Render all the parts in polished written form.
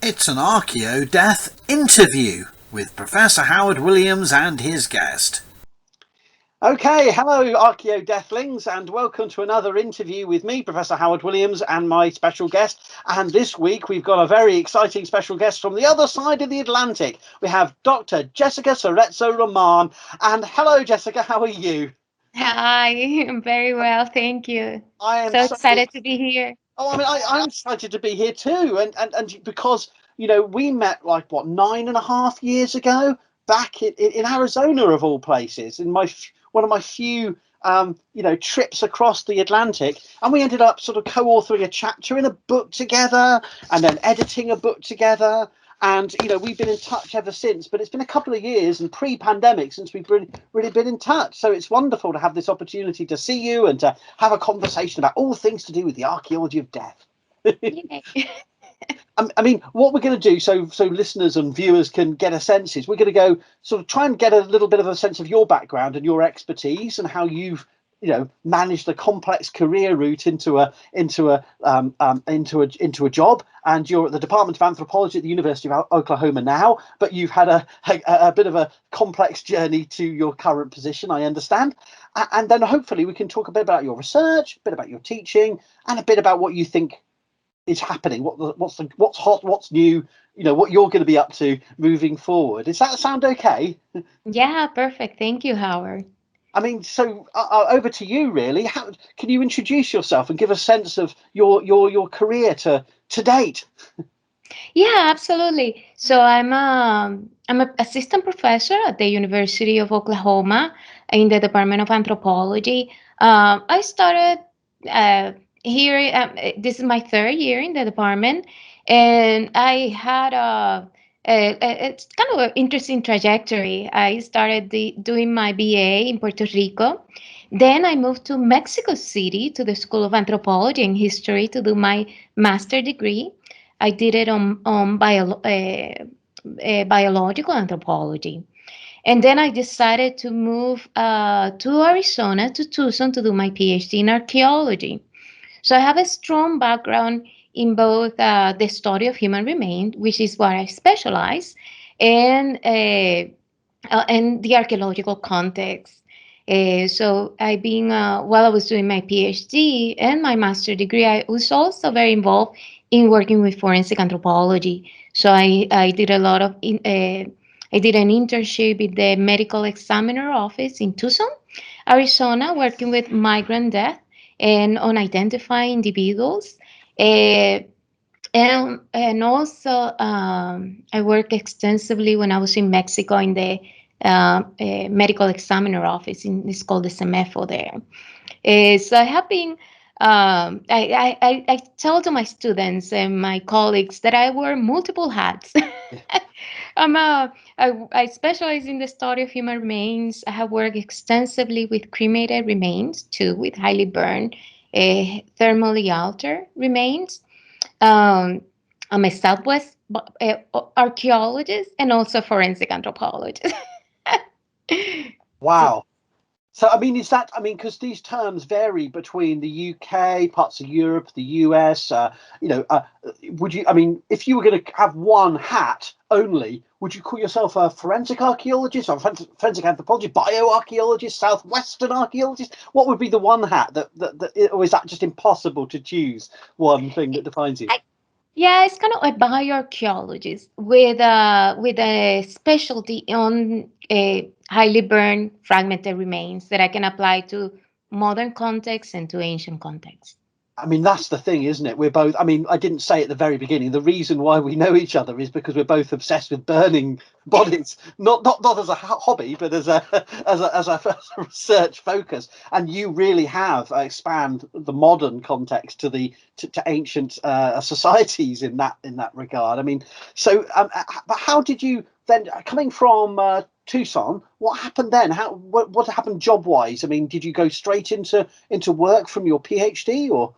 It's an Archaeo-Death interview with Professor Howard Williams and his guest. Okay, hello Archaeo Deathlings, and welcome to another interview with me, Professor Howard Williams, and my special guest. And this week we've got a very exciting special guest from the other side of the Atlantic. We have Dr. Jessica Cerezo-Román. And hello Jessica, how are you? Hi, I'm very well, thank you. I am So excited to be here. I'm excited to be here too, and because we met like 9.5 years ago back in Arizona of all places, in one of my few trips across the Atlantic, and we ended up sort of co-authoring a chapter in a book together, and then editing a book together. And we've been in touch ever since, but it's been a couple of years and pre-pandemic since we've really been in touch. So it's wonderful to have this opportunity to see you and to have a conversation about all things to do with the archaeology of death. I mean, what we're going to do, so listeners and viewers can get a sense, is we're going to go sort of try and get a little bit of a sense of your background and your expertise and how you've managed a complex career route into a job. And you're at the Department of Anthropology at the University of Oklahoma now, but you've had a bit of a complex journey to your current position, I understand. And then hopefully we can talk a bit about your research, a bit about your teaching, and a bit about what you think is happening, what's hot, what's new, what you're going to be up to moving forward. Does that sound okay? Yeah, perfect. Thank you, Howard. I mean, so over to you, really. How can you introduce yourself and give a sense of your career to date? Yeah, absolutely. So I'm an assistant professor at the University of Oklahoma in the Department of Anthropology. I started here. This is my third year in the department, and I had it's kind of an interesting trajectory. I started doing my BA in Puerto Rico. Then I moved to Mexico City to the School of Anthropology and History to do my master degree. I did it on biological anthropology. And then I decided to move to Arizona, to Tucson, to do my PhD in archaeology. So I have a strong background in both the study of human remains, which is where I specialize, and the archaeological context. So I've been, while I was doing my PhD and my master degree, I was also very involved in working with forensic anthropology. So I did a lot of, I did an internship with the medical examiner office in Tucson, Arizona, working with migrant death and on identifying individuals. Uh, and also, I worked extensively when I was in Mexico in the medical examiner office. It's called the CEMEFO there. So I have been. I tell to my students and my colleagues that I wear multiple hats. I specialize in the study of human remains. I have worked extensively with cremated remains too, with highly burned, thermally altered remains. Um, I'm a Southwest archaeologist and also forensic anthropologist. Wow. So, I mean, because these terms vary between the UK, parts of Europe, the US, would you, I mean, if you were going to have one hat only, would you call yourself a forensic archaeologist or forensic anthropologist, bioarchaeologist, southwestern archaeologist? What would be the one hat or is that just impossible to choose one thing that defines you? Yeah, it's kind of a bioarchaeologist with a specialty on highly burned fragmented remains that I can apply to modern contexts and to ancient contexts. I mean, that's the thing, isn't it? We're both, I mean, I didn't say at the very beginning, the reason why we know each other is because we're both obsessed with burning bodies, not as a hobby, but as a research focus. And you really have expand the modern context to ancient societies in that regard. I mean, so but how did you then, coming from Tucson, what happened then? What happened job wise? I mean, did you go straight into work from your PhD or?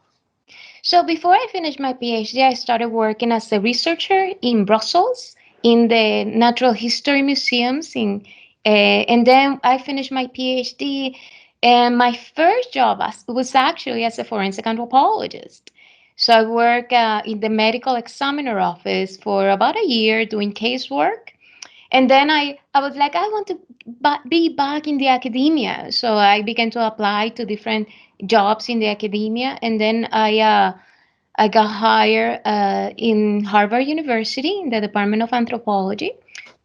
So before I finished my PhD, I started working as a researcher in Brussels in the natural history museums. And then I finished my PhD, and my first job was actually as a forensic anthropologist. So I work in the medical examiner office for about a year doing casework. And then I was like, I want to be back in the academia. So I began to apply to different jobs in the academia. And then I got hired in Harvard University in the Department of Anthropology.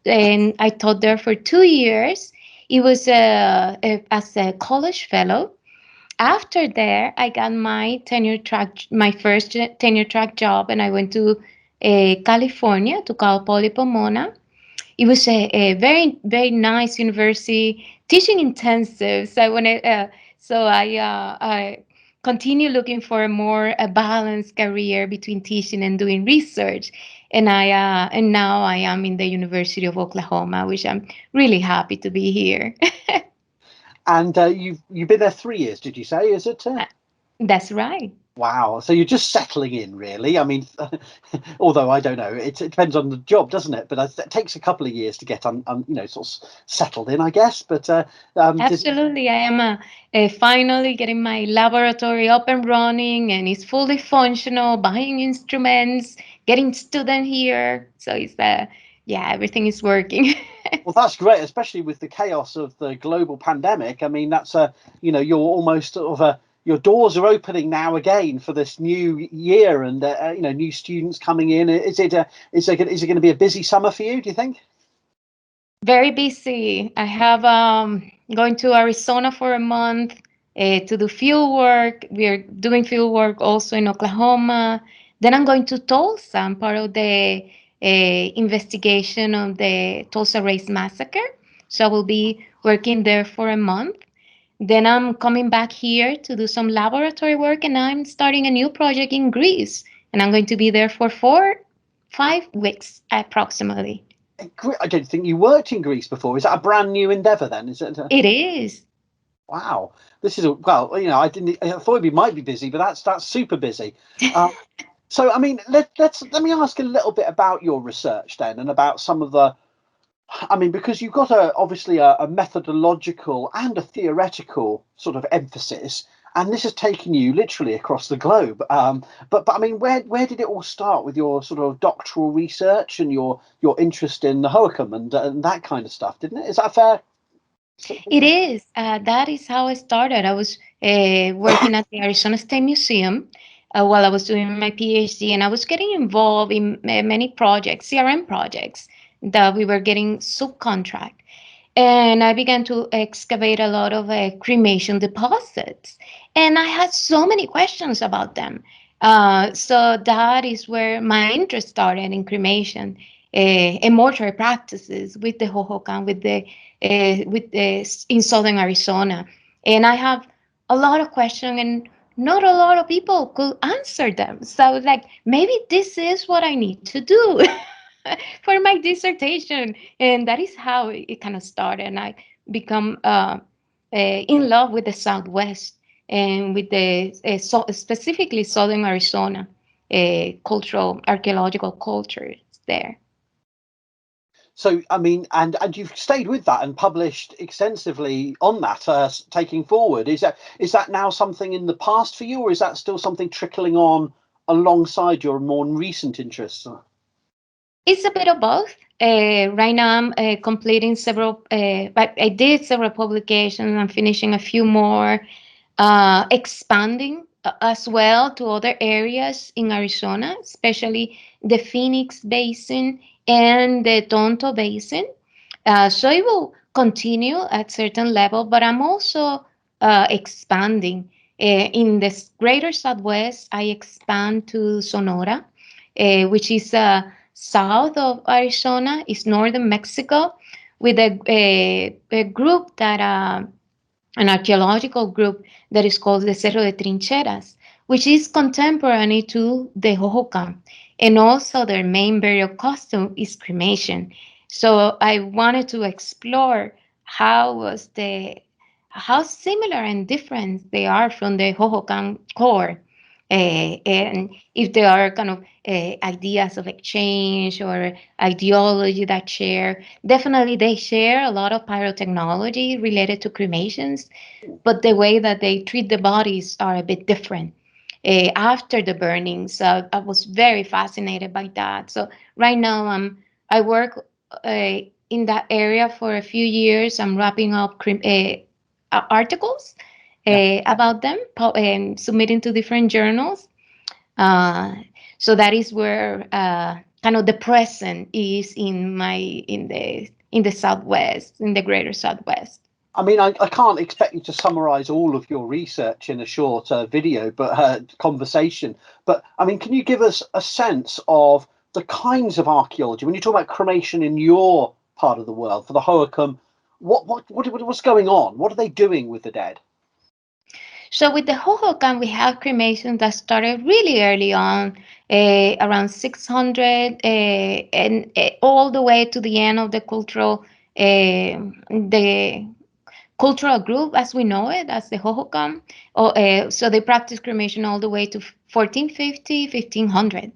And I taught there for 2 years. It was as a college fellow. After there, I got my first tenure track job, and I went to California, to Cal Poly Pomona. It was a very very nice university, teaching intensive. So I continue looking for a more a balanced career between teaching and doing research. And now I am in the University of Oklahoma, which I'm really happy to be here. And you've been there 3 years, did you say? Is it? That's right. Wow. So you're just settling in, really. I mean, although I don't know, it depends on the job, doesn't it? But it takes a couple of years to get sort of settled in, I guess. But Absolutely. I am finally getting my laboratory up and running, and it's fully functional, buying instruments, getting student here. So yeah, everything is working. well, that's great, especially with the chaos of the global pandemic. I mean, that's you're almost sort of your doors are opening now again for this new year, and new students coming in. Is it going to be a busy summer for you, do you think? Very busy. I have going to Arizona for a month to do field work. We are doing field work also in Oklahoma. Then I'm going to Tulsa. I'm part of the investigation of the Tulsa Race Massacre. So I will be working there for a month. Then I'm coming back here to do some laboratory work, and I'm starting a new project in Greece. And I'm going to be there for 5 weeks approximately. I don't think you worked in Greece before. Is that a brand new endeavour then? Is it? It is. Wow, this is well. I thought we might be busy, but that's super busy. So I mean, let me ask a little bit about your research then, and about some of the. I mean, because you've got obviously a methodological and a theoretical sort of emphasis, and this has taken you literally across the globe. But I mean, where did it all start with your sort of doctoral research and your interest in the Hohokam and that kind of stuff, didn't it? Is that fair? It is. That is how I started. I was working at the Arizona State Museum while I was doing my PhD, and I was getting involved in many projects, CRM projects that we were getting subcontract. And I began to excavate a lot of cremation deposits. And I had so many questions about them. So that is where my interest started in cremation and mortuary practices with the Hohokam, in southern Arizona. And I have a lot of questions, and not a lot of people could answer them. So I was like, maybe this is what I need to do for my dissertation. And that is how it kind of started. And I become in love with the Southwest and with the specifically Southern Arizona cultural, archaeological cultures there. So, I mean, and you've stayed with that and published extensively on that, taking forward. Is that now something in the past for you, or is that still something trickling on alongside your more recent interests? It's a bit of both. Right now, I'm completing several. I did several publications. I'm finishing a few more, expanding as well to other areas in Arizona, especially the Phoenix Basin and the Tonto Basin. So it will continue at certain level, but I'm also expanding. In the greater Southwest, I expand to Sonora, which is south of Arizona, is northern Mexico, with a group that an archaeological group that is called the Cerro de Trincheras, which is contemporary to the Hohokam. And also their main burial custom is cremation. So I wanted to explore how similar and different they are from the Hohokam core. And if there are kind of ideas of exchange or ideology that share, definitely they share a lot of pyrotechnology related to cremations, but the way that they treat the bodies are a bit different. after the burning. So I was very fascinated by that. So right now I work in that area for a few years. I'm wrapping up articles Yeah. about them, submitting to different journals. Uh, so that is where kind of the present is in the Southwest, in the greater Southwest. I mean, I can't expect you to summarize all of your research in a short video, but conversation. But I mean, can you give us a sense of the kinds of archaeology when you talk about cremation in your part of the world for the Hohokam? What's going on? What are they doing with the dead? So with the Hohokam, we have cremation that started really early on, around 600, and all the way to the end of the cultural group as we know it, as the Hohokam. So they practice cremation all the way to 1450, 1500.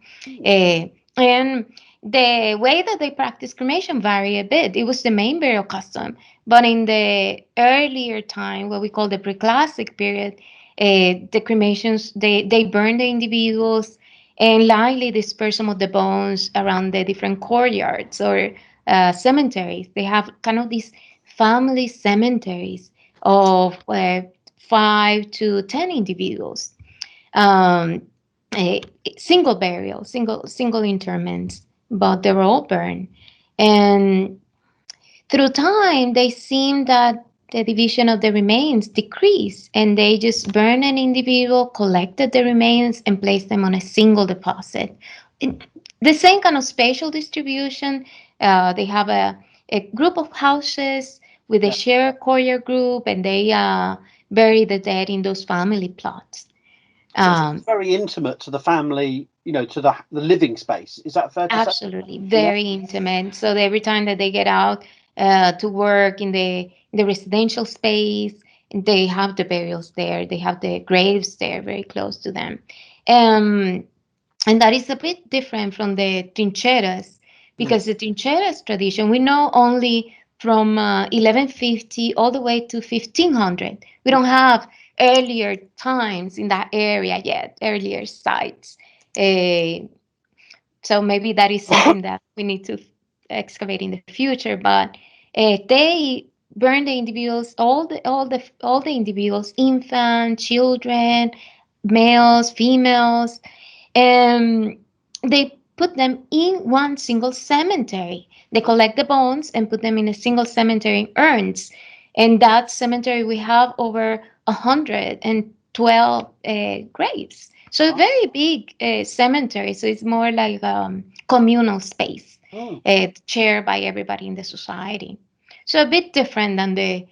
And the way that they practice cremation vary a bit. It was the main burial custom. But in the earlier time, what we call the pre-classic period, the cremations, they burn the individuals and lightly disperse some of the bones around the different courtyards or cemeteries. They have kind of these family cemeteries of 5 to 10 individuals, um, a single burial, single interments, but they were all burned. And through time, they seem that the division of the remains decreased, and they just burned an individual, collected the remains, and placed them on a single deposit. The same kind of spatial distribution. They have a group of houses with a Yeah. shared courtyard group, and they bury the dead in those family plots. So Um, it's very intimate to the family, to the living space. Is that fair to say? Absolutely, Yeah. very intimate. So every time that they get out to work in the residential space, they have the burials there. They have the graves there, very close to them. Um, and that is a bit different from the trincheras, Mm. because the trincheras tradition we know only from 1150 all the way to 1500. We don't have earlier times in that area yet, earlier sites. Uh, so maybe that is something that we need to excavate in the future. But they burn the individuals, all the individuals, infants, children, males, females, and they put them in one single cemetery. They collect the bones and put them in a single cemetery in urns. And that cemetery, we have over 112 graves. So a Wow. very big cemetery. So it's more like communal space, Mm. shared by everybody in the society. So a bit different than the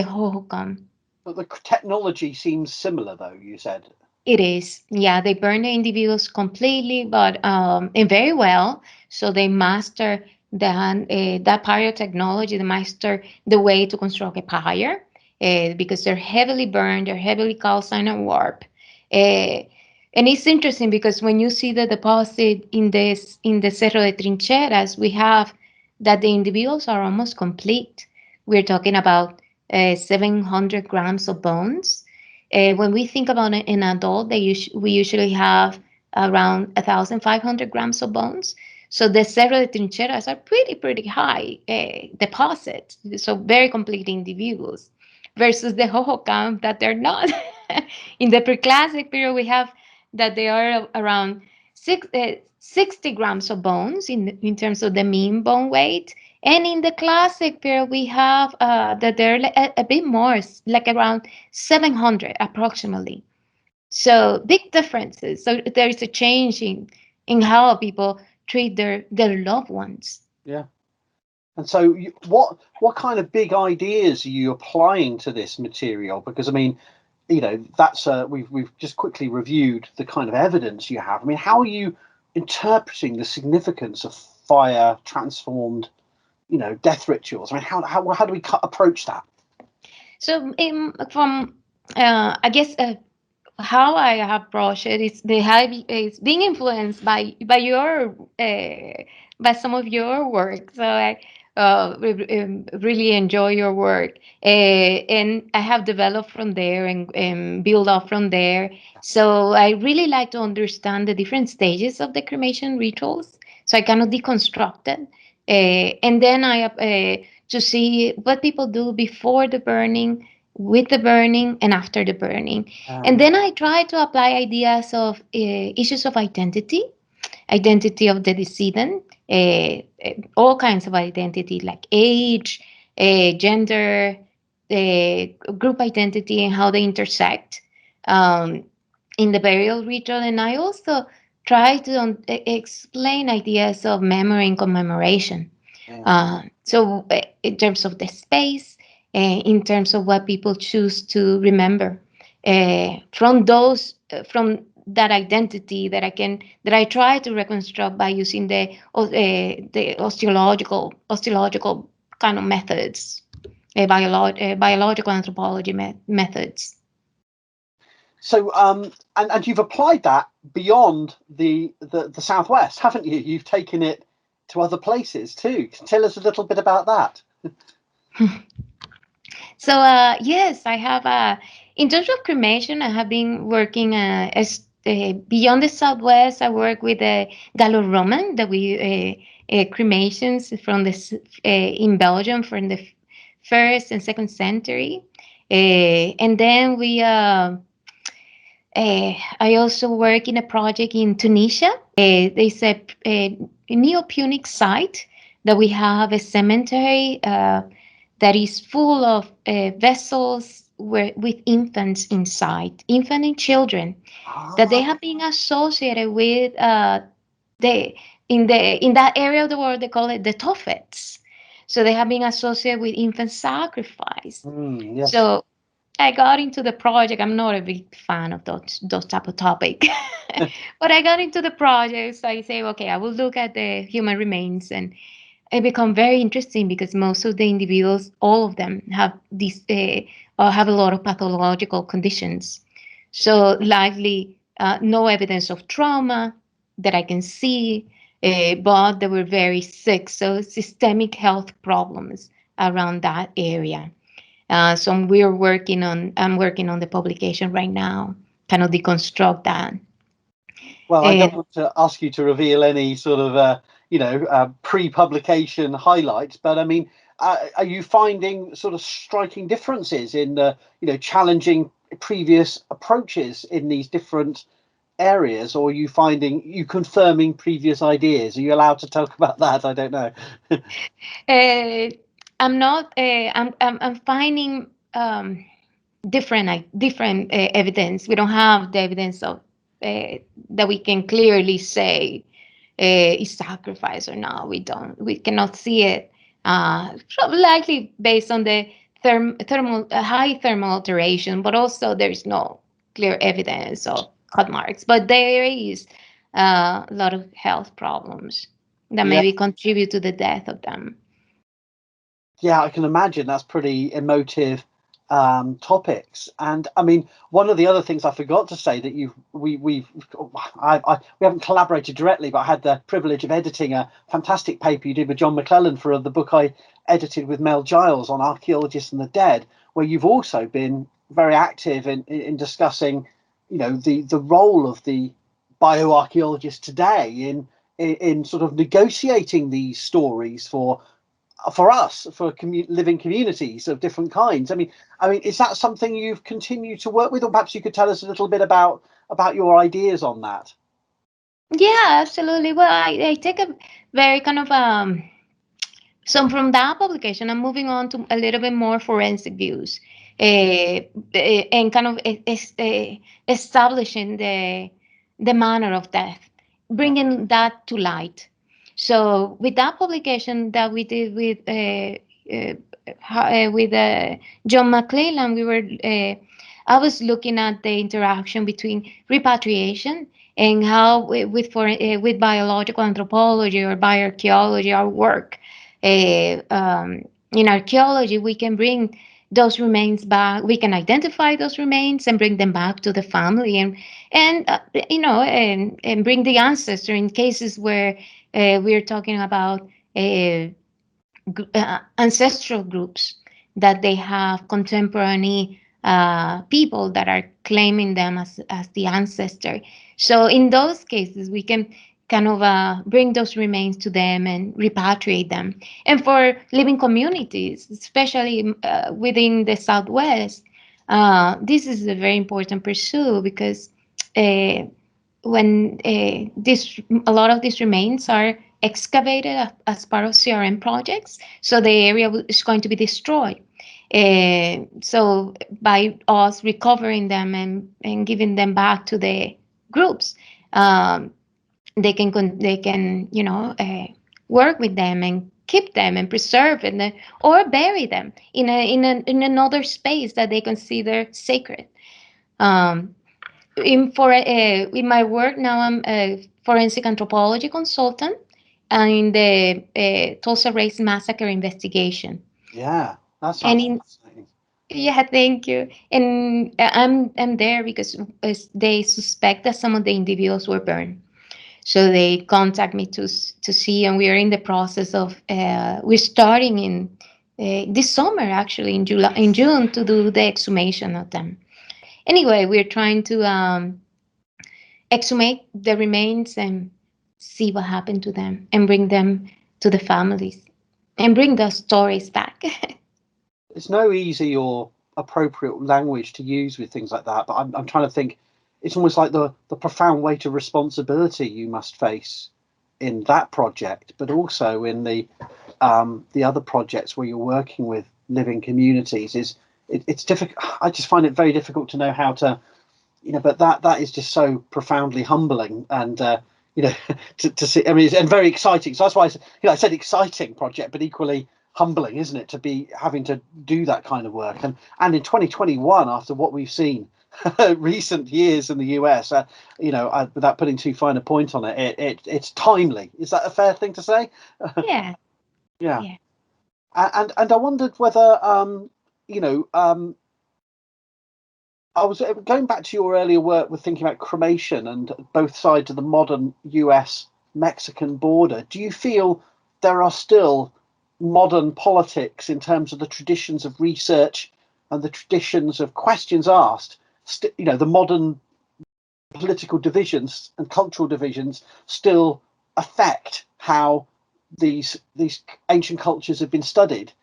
Hohokam. But the technology seems similar, though, you said. It is, yeah. They burn the individuals completely, but and very well. So they master that pyre technology. They master the way to construct a pyre because they're heavily burned, they're heavily calcined and warped. Uh, and it's interesting because when you see the deposit in the Cerro de Trincheras, we have that the individuals are almost complete. We're talking about 700 grams of bones. When we think about an adult, we usually have around 1,500 grams of bones. So the Cerro de Trincheras are pretty high deposits, so very complete individuals, versus the Hohokam that they're not. In the preclassic period, we have that they are around 60 grams of bones in terms of the mean bone weight. And in the classic period, we have that they're a bit more, like around 700 approximately. So big differences. So there is a change in how people treat their loved ones. Yeah. And so, what kind of big ideas are you applying to this material? Because I mean, that's we've just quickly reviewed the kind of evidence you have. I mean, how are you interpreting the significance of fire transformed, death rituals? I mean, how do we approach that? So from I guess how I have approached it is is being influenced by your by some of your work. So really enjoy your work. And I have developed from there and build up from there. So I really like to understand the different stages of the cremation rituals. So I kind of deconstruct it. And then to see what people do before the burning, with the burning, and after the burning. And then I try to apply ideas of issues of identity of the decedent, all kinds of identity like age, gender, group identity, and how they intersect um, in the burial ritual. And I also try to explain ideas of memory and commemoration. So, in terms of the space, in terms of what people choose to remember, from that identity that I try to reconstruct by using the osteological kind of methods, biological anthropology methods. So, and you've applied that beyond the Southwest, haven't you? You've taken it to other places too. Tell us a little bit about that. So, yes, I have. In terms of cremation, I have been working as beyond the Southwest. I work with Gallo-Roman, that we cremations from in Belgium from the first and second century, and then I also work in a project in Tunisia. There's a Neo-Punic site that we have a cemetery that is full of vessels with infants inside, infant and children, that they have been associated with the in that area of the world they call it the Tophets. So they have been associated with infant sacrifice. Yes. So I got into the project. I'm not a big fan of those type of topic, but I got into the project. So I say, okay, I will look at the human remains, and it become very interesting because most of the individuals, all of them, have have a lot of pathological conditions. So likely no evidence of trauma that I can see, but they were very sick. So systemic health problems around that area. So I'm working on the publication right now, kind of deconstruct that. Well, I don't want to ask you to reveal any sort of, pre-publication highlights, but I mean, are you finding sort of striking differences in, challenging previous approaches in these different areas, or are you confirming previous ideas? Are you allowed to talk about that? I don't know. I'm not. I'm finding different evidence. We don't have the evidence of that we can clearly say is sacrifice or not. We don't. We cannot see it. Probably likely based on the thermal high thermal alteration, but also there is no clear evidence of cut marks. But there is a lot of health problems that maybe contribute to the death of them. Yeah, I can imagine that's pretty emotive topics. And I mean, one of the other things I forgot to say that we haven't collaborated directly, but I had the privilege of editing a fantastic paper you did with John McClellan for the book I edited with Mel Giles on archaeologists and the dead, where you've also been very active in discussing, the role of the bioarchaeologist today in sort of negotiating these stories for us, for living communities of different kinds. I mean, is that something you've continued to work with, or perhaps you could tell us a little bit about your ideas on that? Yeah, absolutely. Well, I take a very kind of so from that publication, I'm moving on to a little bit more forensic views, and kind of establishing the manner of death, bringing that to light. So with that publication that we did with John McClellan, I was looking at the interaction between repatriation and how with biological anthropology or bioarchaeology, our work in archaeology, we can bring those remains back. We can identify those remains and bring them back to the family, and bring the ancestor in cases where we're talking about ancestral groups, that they have contemporary people that are claiming them as the ancestor. So in those cases, we can kind of bring those remains to them and repatriate them. And for living communities, especially within the Southwest, this is a very important pursuit, because uh, when a lot of these remains are excavated as part of CRM projects, so the area is going to be destroyed. So by us recovering them and giving them back to the groups, um, they can work with them and keep them and preserve it, or bury them in another space that they consider sacred. Um, in my work now, I'm a forensic anthropology consultant in the Tulsa Race Massacre investigation. Yeah, that And sounds fascinating. yeah, thank you. And I'm there because they suspect that some of the individuals were burned. So they contact me to see, and we are in the process of we're starting in this summer, actually in June, to do the exhumation of them. Anyway, we're trying to exhumate the remains and see what happened to them and bring them to the families and bring those stories back. It's no easy or appropriate language to use with things like that, but I'm trying to think. It's almost like the profound weight of responsibility you must face in that project, but also in the other projects where you're working with living communities. It's difficult. I just find it very difficult to know how to, but that is just so profoundly humbling, and to see. I mean, and very exciting. So that's why I said exciting project, but equally humbling, isn't it, to be having to do that kind of work. And in 2021, after what we've seen recent years in the US, without putting too fine a point on it's timely. Is that a fair thing to say? Yeah, Yeah. yeah. And I wondered whether I was going back to your earlier work with thinking about cremation and both sides of the modern US Mexican border. Do you feel there are still modern politics in terms of the traditions of research and the traditions of questions asked? The modern political divisions and cultural divisions still affect how these ancient cultures have been studied?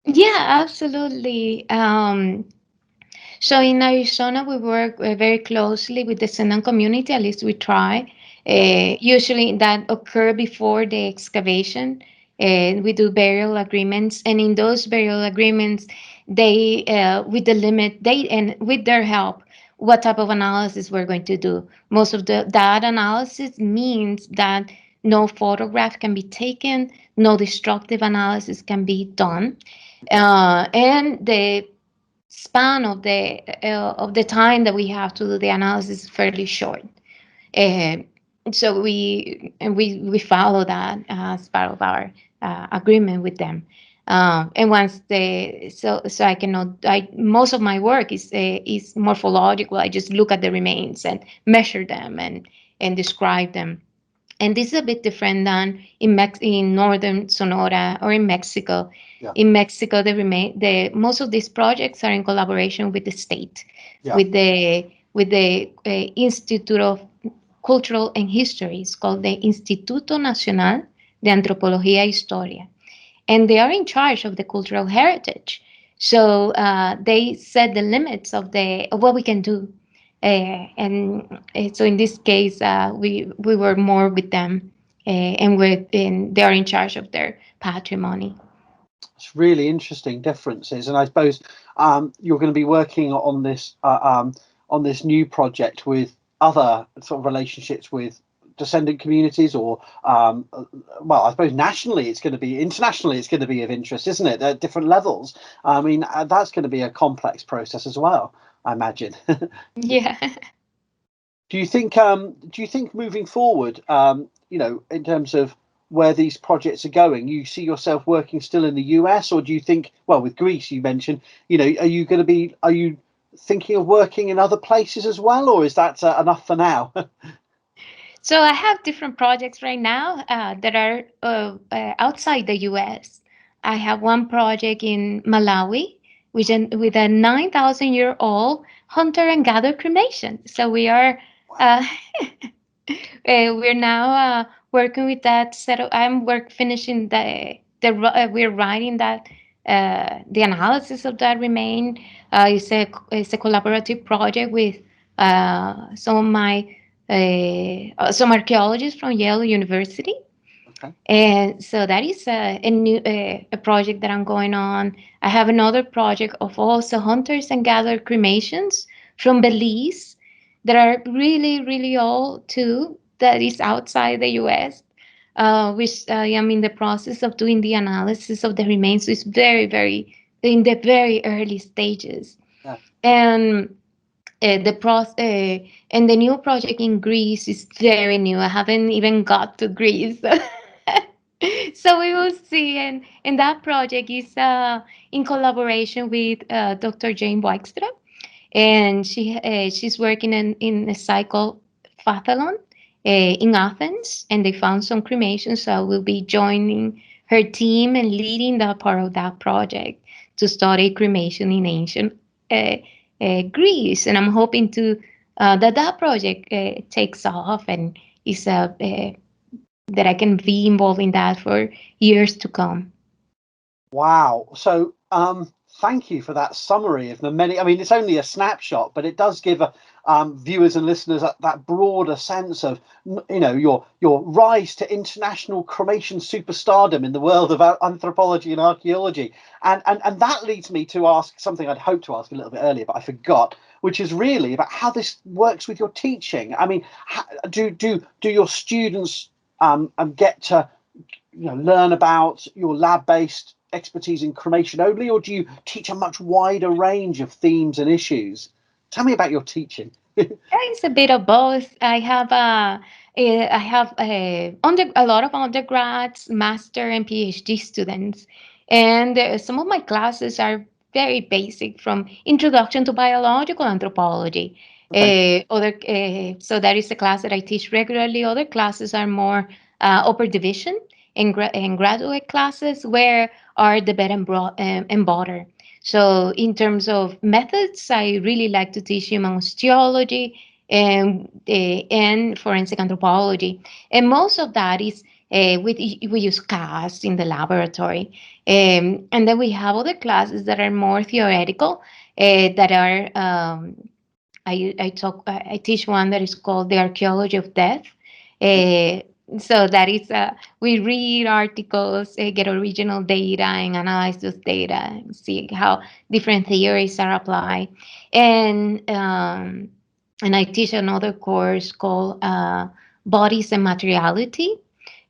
Yeah, absolutely. So in Arizona, we work very closely with the Senan community. At least we try. Yeah. Usually that occur before the excavation. We do burial agreements, and in those burial agreements, they with the limit they and with their help, what type of analysis we're going to do. Most of that analysis means that no photograph can be taken, no destructive analysis can be done, and the span of the time that we have to do the analysis is fairly short. Uh, so we follow that as part of our agreement with them. And once so I cannot most of my work is morphological. I just look at the remains and measure them and describe them. And this is a bit different than in northern Sonora or in Mexico. Yeah. In Mexico, the most of these projects are in collaboration with the state, Yeah. with the Institute of Cultural and History. It's called the Instituto Nacional de Antropología y Historia, and they are in charge of the cultural heritage. So they set the limits of what we can do. So in this case, we were more with them, and they are in charge of their patrimony. It's really interesting differences, and I suppose you're going to be working on this new project with other sort of relationships with descendant communities, or I suppose nationally it's going to be, internationally it's going to be of interest, isn't it, at different levels? I mean, that's going to be a complex process as well, I imagine. Yeah. Do you think moving forward, in terms of where these projects are going, you see yourself working still in the US, or do you think, well, with Greece you mentioned, are you thinking of working in other places as well, or is that enough for now? So I have different projects right now that are outside the U.S. I have one project in Malawi, with a 9,000-year-old hunter and gatherer cremation. So we are Wow. uh, we're now working with that set of. Finishing we're writing that the analysis of that remain. It's a collaborative project with some archaeologists from Yale University. Okay. And so that is a project that I'm going on. I have another project of also hunters and gatherer cremations from Belize that are really, really old too, that is outside the US, which I am in the process of doing the analysis of the remains. So it's very, very in the very early stages. Yeah. And and the new project in Greece is very new. I haven't even got to Greece. So we will see. And that project is in collaboration with Dr. Jane Wykestra, and she's working in a cyclophathalon in Athens, and they found some cremation. So I will be joining her team and leading that part of that project to study cremation in ancient uh, Greece. And I'm hoping to that project takes off and is that I can be involved in that for years to come. Wow. So, thank you for that summary of the many. I mean, it's only a snapshot, but it does give viewers and listeners that broader sense of, your rise to international cremation superstardom in the world of anthropology and archaeology. And that leads me to ask something I'd hoped to ask a little bit earlier, but I forgot, which is really about how this works with your teaching. I mean, do your students get to learn about your lab-based expertise in cremation only, or do you teach a much wider range of themes and issues? Tell me about your teaching. It's a bit of both. I have a lot of undergrads, master, and PhD students, and some of my classes are very basic, from introduction to biological anthropology. Okay. So that is a class that I teach regularly. Other classes are more upper division and graduate classes, where are the bed and butter. So in terms of methods, I really like to teach human osteology and forensic anthropology, and most of that is we use casts in the laboratory, and then we have other classes that are more theoretical, that are I teach one that is called the Archaeology of Death. Uh, so that is we read articles, get original data, and analyze those data and see how different theories are applied. And I teach another course called Bodies and Materiality,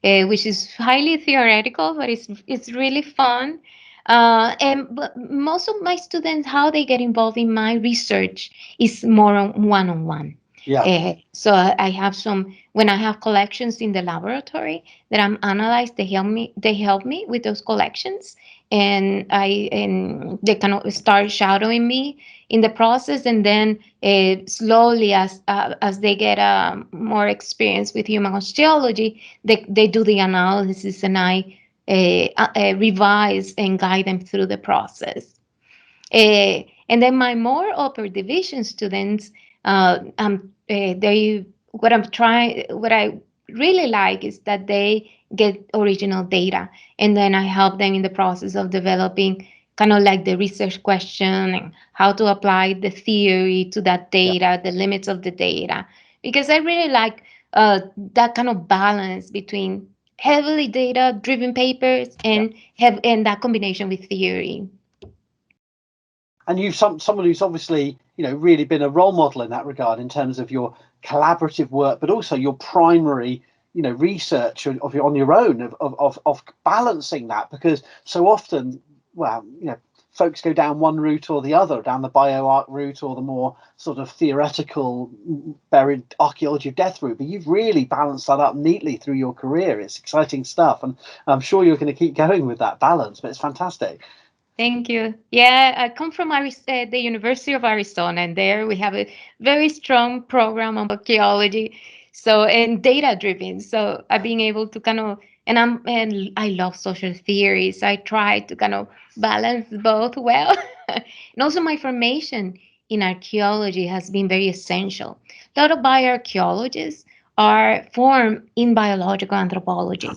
which is highly theoretical, but it's really fun. But most of my students, how they get involved in my research is more on one-on-one. Yeah. So I have some, when I have collections in the laboratory that I'm analyzed, they help me with those collections, and they kind of start shadowing me in the process, and then slowly, as they get more experience with human osteology, they do the analysis, and I revise and guide them through the process. And then my more upper division students, they what I really like is that they get original data, and then I help them in the process of developing kind of like the research question and how to apply the theory to that Yeah. data, the limits of the data, because I really like that kind of balance between heavily data driven papers Yeah. and that combination with theory. And you've someone who's obviously, really been a role model in that regard, in terms of your collaborative work, but also your primary, research on your own, of balancing that, because so often, well, folks go down one route or the other, down the bioarch route or the more sort of theoretical buried archaeology of death route. But you've really balanced that up neatly through your career. It's exciting stuff, and I'm sure you're going to keep going with that balance. But it's fantastic. Thank you. Yeah, I come from the University of Arizona, and there we have a very strong program on archaeology. So, and data driven. So I've been able to kind of, and I love social theories. I try to kind of balance both well. And also my formation in archaeology has been very essential. A lot of bioarchaeologists are formed in biological anthropology,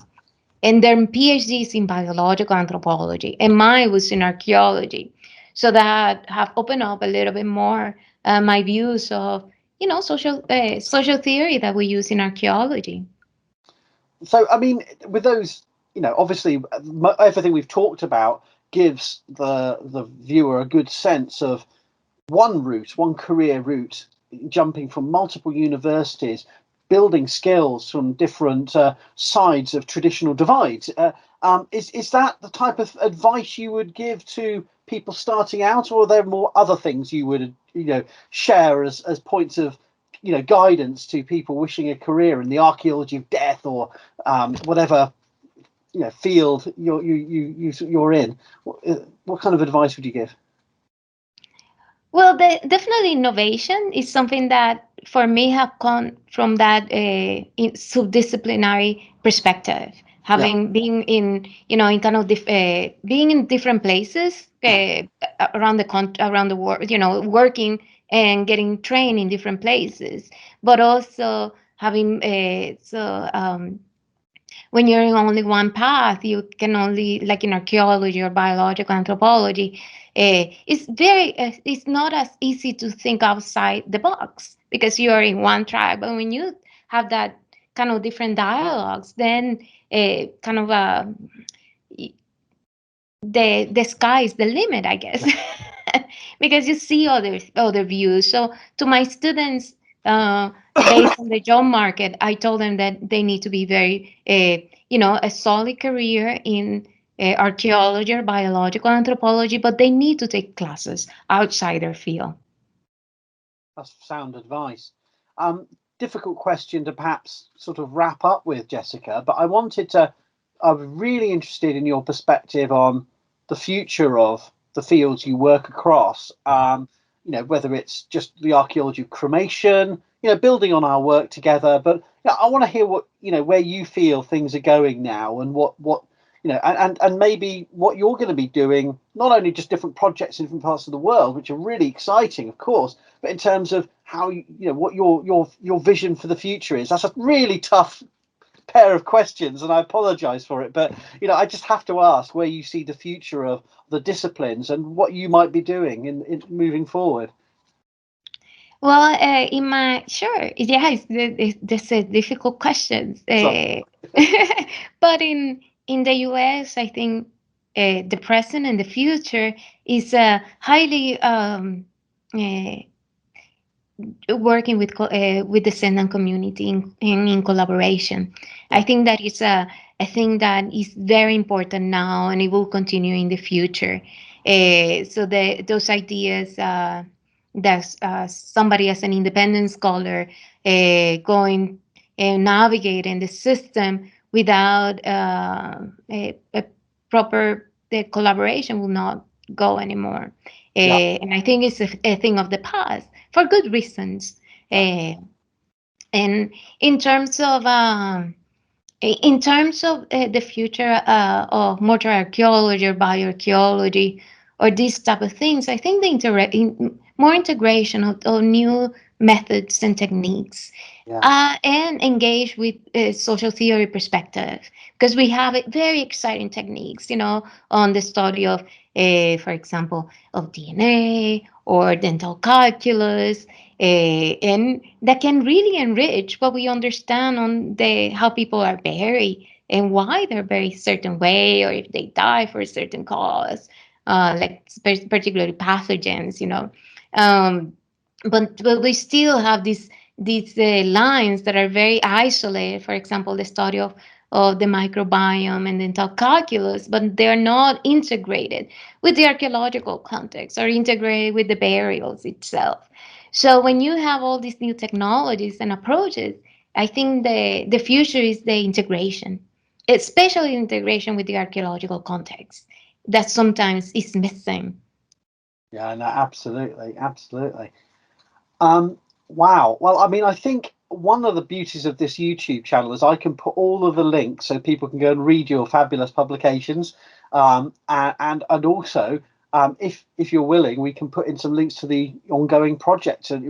and their PhDs in biological anthropology, and mine was in archaeology. So that have opened up a little bit more my views of, social theory that we use in archaeology. So, I mean, with those, obviously, everything we've talked about gives the viewer a good sense of one career route, jumping from multiple universities, building skills from different sides of traditional divides. Is that the type of advice you would give to people starting out, or are there more other things you would share as points of guidance to people wishing a career in the archaeology of death, or whatever field you're in? What kind of advice would you give? Well, definitely innovation is something that for me have come from that subdisciplinary perspective. Yeah. Having been in, in kind of being in different places around around the world, working and getting trained in different places, but also having when you're in only one path, you can only, like in archaeology or biological anthropology, it's not as easy to think outside the box because you are in one tribe. But when you have that kind of different dialogues, then kind of the sky is the limit, I guess, because you see other views. So to my students, based on the job market, I told them that they need to be very, a solid career in archaeology or biological anthropology, but they need to take classes outside their field. That's sound advice. Difficult question to perhaps sort of wrap up with, Jessica, but I'm really interested in your perspective on the future of the fields you work across. Whether it's just the archaeology of cremation, building on our work together, but I want to hear what, where you feel things are going now, and what and maybe what you're going to be doing, not only just different projects in different parts of the world, which are really exciting, of course, but in terms of how what your vision for the future is. That's a really tough pair of questions, and I apologize for it, but I just have to ask where you see the future of the disciplines and what you might be doing in moving forward. Well, sure, yeah, that's a difficult question. But in the U.S., I think the present and the future is highly working with the Sendan community in collaboration. Yeah. I think that is a thing that is very important now, and it will continue in the future. So those ideas that somebody as an independent scholar going and navigating the system without a proper the collaboration will not go anymore. Yeah. And I think it's a thing of the past for good reasons. And in terms of the future of mortuary archaeology or bioarchaeology or these type of things, I think more integration of new methods and techniques, Yeah. and engage with social theory perspective, because we have very exciting techniques, on the study of, for example, of DNA or dental calculus, and that can really enrich what we understand on how people are buried and why they're buried a certain way, or if they die for a certain cause, like particularly pathogens, but we still have these lines that are very isolated. For example, the study of the microbiome and dental calculus, but they're not integrated with the archaeological context or integrated with the burials itself. So when you have all these new technologies and approaches, I think the future is the integration, especially integration with the archaeological context that sometimes is missing. Yeah, no, absolutely. Wow. Well, I mean, I think one of the beauties of this YouTube channel is I can put all of the links so people can go and read your fabulous publications, and also, if you're willing, we can put in some links to the ongoing project, and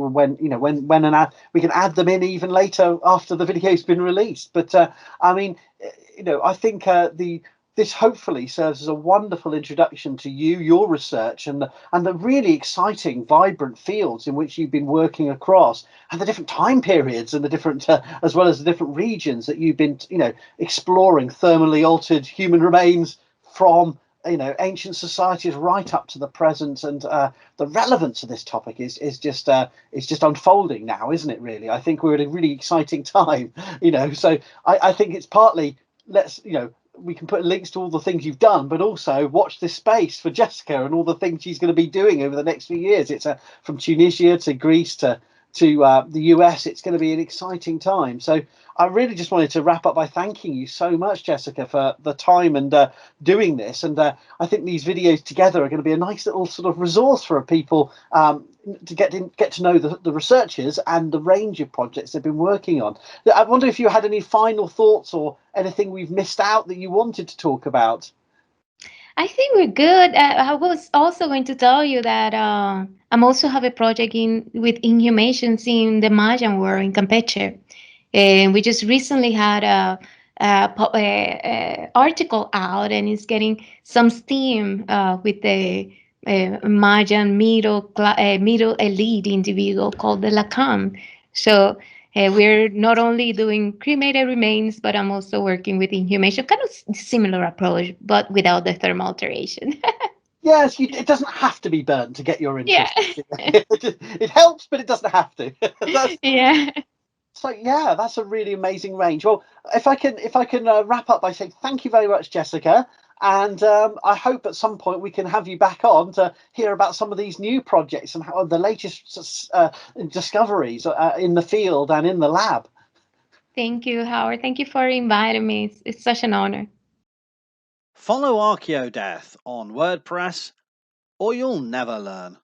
we can add them in even later after the video's been released. But I mean, I think this hopefully serves as a wonderful introduction to your research, and the really exciting, vibrant fields in which you've been working across, and the different time periods, and the different, as well as the different regions that you've been, exploring thermally altered human remains from, ancient societies right up to the present. And the relevance of this topic is just unfolding now, isn't it? Really, I think we're at a really exciting time. So I think it's partly, we can put links to all the things you've done, but also watch this space for Jessica and all the things she's going to be doing over the next few years. It's from Tunisia to Greece to the US. It's going to be an exciting time. So I really just wanted to wrap up by thanking you so much, Jessica, for the time and doing this. And I think these videos together are going to be a nice little sort of resource for people to get to know the researchers and the range of projects they've been working on. I wonder if you had any final thoughts or anything we've missed out that you wanted to talk about. I think we're good. I was also going to tell you that I'm also have a project with inhumations in the Mayan world in Campeche, and we just recently had a article out, and it's getting some steam with the Mayan middle elite individual called the Lacan. So we're not only doing cremated remains, but I'm also working with inhumation, kind of similar approach, but without the thermal alteration. Yes, it doesn't have to be burnt to get your Yeah. interest. It helps, but it doesn't have to. Yeah. So yeah, that's a really amazing range. Well, if I can wrap up by saying thank you very much, Jessica, and I hope at some point we can have you back on to hear about some of these new projects and how the latest discoveries in the field and in the lab. Thank you, Howard. Thank you for inviting me. It's such an honor. Follow ArchaeoDeath on WordPress, or you'll never learn.